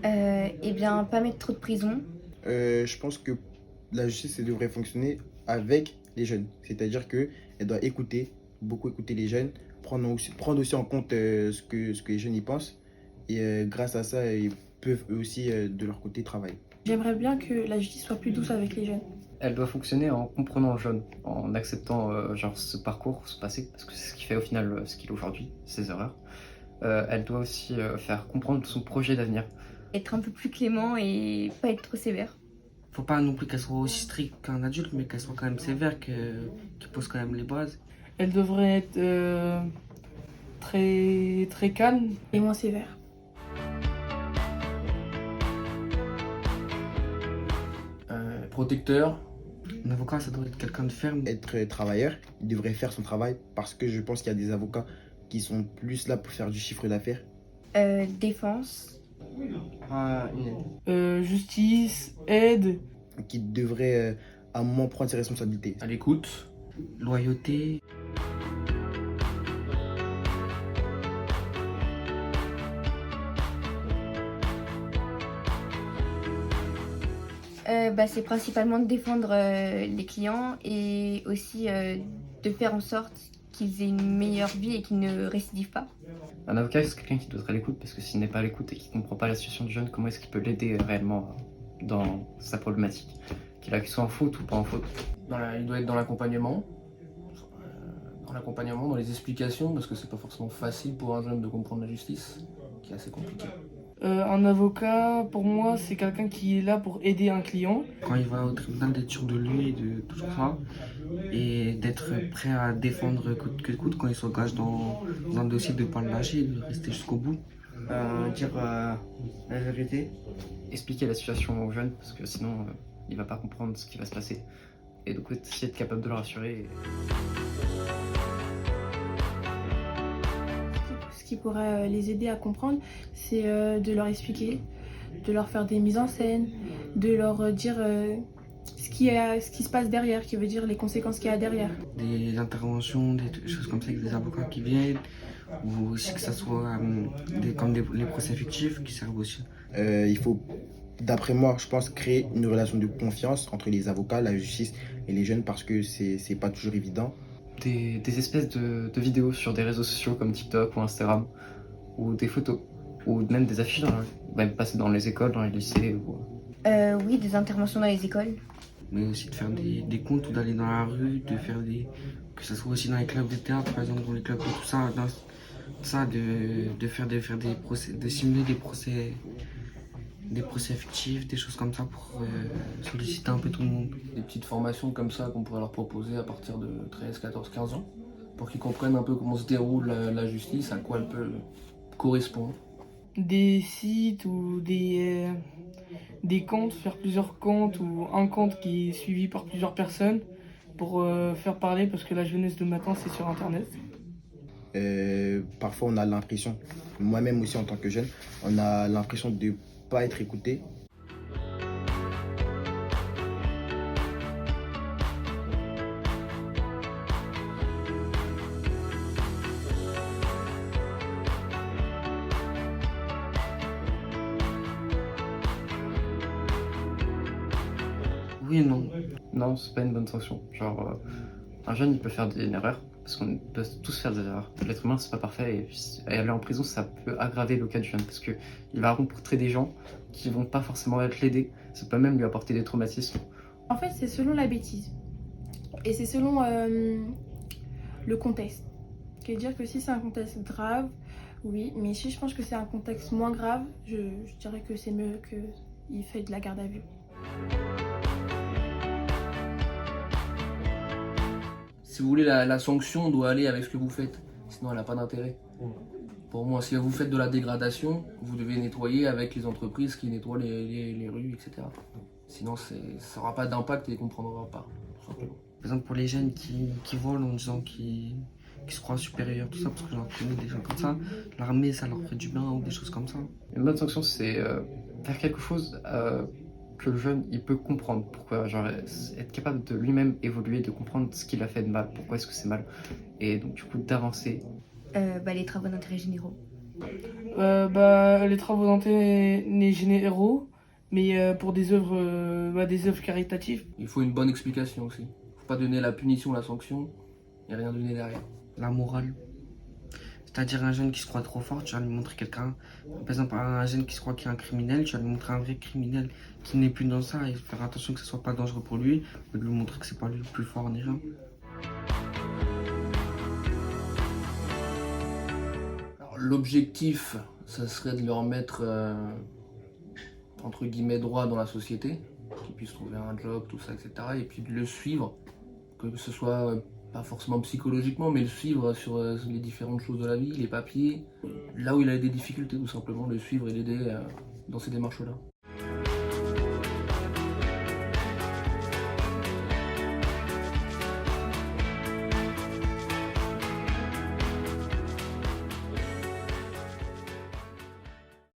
Eh bien, pas mettre trop de prison. Je pense que la justice elle devrait fonctionner avec les jeunes. C'est-à-dire qu'elle doit écouter, beaucoup écouter les jeunes, prendre aussi en compte ce que les jeunes y pensent. Et grâce à ça, ils peuvent eux aussi, de leur côté, travailler. J'aimerais bien que la justice soit plus douce avec les jeunes. Elle doit fonctionner en comprenant le jeune, en acceptant genre ce parcours, ce passé, parce que c'est ce qui fait au final ce qu'il est aujourd'hui, ses erreurs. Elle doit aussi faire comprendre son projet d'avenir. Être un peu plus clément et pas être trop sévère. Faut pas non plus qu'elle soit aussi stricte qu'un adulte, mais qu'elle soit quand même sévère, qu'elle pose quand même les bases. Elle devrait être très, très calme. Et moins sévère. Protecteur. Un avocat, ça doit être quelqu'un de ferme. Être travailleur, il devrait faire son travail parce que je pense qu'il y a des avocats qui sont plus là pour faire du chiffre d'affaires. Défense. Justice, aide. Qui devrait à un moment prendre ses responsabilités. À l'écoute. Loyauté. C'est principalement de défendre les clients et aussi de faire en sorte qu'ils aient une meilleure vie et qu'ils ne récidivent pas. Un avocat, c'est quelqu'un qui doit être à l'écoute, parce que s'il n'est pas à l'écoute et qu'il ne comprend pas la situation du jeune, comment est-ce qu'il peut l'aider réellement dans sa problématique, qu'il soit en faute ou pas en faute. Il doit être dans l'accompagnement. Dans les explications, parce que c'est pas forcément facile pour un jeune de comprendre la justice, qui est assez compliqué. Un avocat, pour moi, c'est quelqu'un qui est là pour aider un client. Quand il va au tribunal, d'être sûr de lui, de tout ça. Et d'être prêt à défendre coûte que coûte quand il s'engage dans un dossier, de ne pas le lâcher, de rester jusqu'au bout. Dire la vérité. Expliquer la situation au jeune, parce que sinon il va pas comprendre ce qui va se passer. Et donc essayer d'être capable de le rassurer. Ce qui pourrait les aider à comprendre, c'est de leur expliquer, de leur faire des mises en scène, de leur dire ce qui se passe derrière, qui veut dire les conséquences qu'il y a derrière. Des interventions, des choses comme ça avec des avocats qui viennent, ou aussi que ça soit les procès fictifs qui servent aussi. Il faut, d'après moi, je pense, créer une relation de confiance entre les avocats, la justice et les jeunes parce que c'est pas toujours évident. Des espèces de vidéos sur des réseaux sociaux comme TikTok ou Instagram, ou des photos, ou même des affiches, même passer dans les écoles, dans les lycées. Oui, des interventions dans les écoles. Mais aussi de faire des comptes ou d'aller dans la rue, que ce soit aussi dans les clubs de théâtre, par exemple, dans les clubs de tout ça, de faire des procès, de simuler des procès fictifs, des choses comme ça pour solliciter un peu tout le monde. Des petites formations comme ça qu'on pourrait leur proposer à partir de 13, 14, 15 ans, pour qu'ils comprennent un peu comment se déroule la justice, à quoi elle peut correspondre. Des sites ou des comptes, faire plusieurs comptes ou un compte qui est suivi par plusieurs personnes pour faire parler, parce que la jeunesse de maintenant c'est sur internet. Parfois, on a l'impression, moi-même aussi en tant que jeune, on a l'impression de ne pas être écouté. Oui et non. Non, c'est pas une bonne sanction. Genre, un jeune il peut faire une erreur, parce qu'on peut tous faire des erreurs. L'être humain c'est pas parfait, et aller en prison ça peut aggraver le cas du jeune, parce qu'il va rencontrer des gens qui vont pas forcément l'aider, ça peut même lui apporter des traumatismes. En fait, c'est selon la bêtise. Et c'est selon le contexte. C'est-à-dire que si c'est un contexte grave, oui, mais si je pense que c'est un contexte moins grave, je dirais que c'est mieux qu'il fait de la garde à vue. Si vous voulez, la sanction doit aller avec ce que vous faites, sinon elle n'a pas d'intérêt. Pour moi, si vous faites de la dégradation, vous devez nettoyer avec les entreprises qui nettoient les rues, etc. Sinon, ça n'aura pas d'impact et qu'on ne comprendra pas, tout simplement. Par exemple, pour les jeunes qui volent en disant qu'ils se croient supérieurs, tout ça, parce que j'en connais des gens comme ça, l'armée ça leur fait du bien ou des choses comme ça. Une bonne sanction c'est faire quelque chose que le jeune il peut comprendre pourquoi, genre être capable de lui-même évoluer, de comprendre ce qu'il a fait de mal, pourquoi est-ce que c'est mal, et donc du coup d'avancer. Les travaux d'intérêt généraux. Les travaux d'intérêt généraux, mais pour des œuvres caritatives. Il faut une bonne explication aussi. Faut pas donner la punition, la sanction et rien donner derrière. La morale. C'est-à-dire un jeune qui se croit trop fort, tu vas lui montrer quelqu'un. Par exemple, un jeune qui se croit qu'il est un criminel, tu vas lui montrer un vrai criminel qui n'est plus dans ça et faire attention que ce soit pas dangereux pour lui, de lui montrer que c'est pas lui le plus fort déjà. L'objectif, ça serait de leur mettre entre guillemets droit dans la société, qu'ils puissent trouver un job, tout ça, etc. Et puis de le suivre, que ce soit pas forcément psychologiquement, mais le suivre sur les différentes choses de la vie, les papiers, là où il a des difficultés tout simplement, le suivre et l'aider dans ces démarches-là.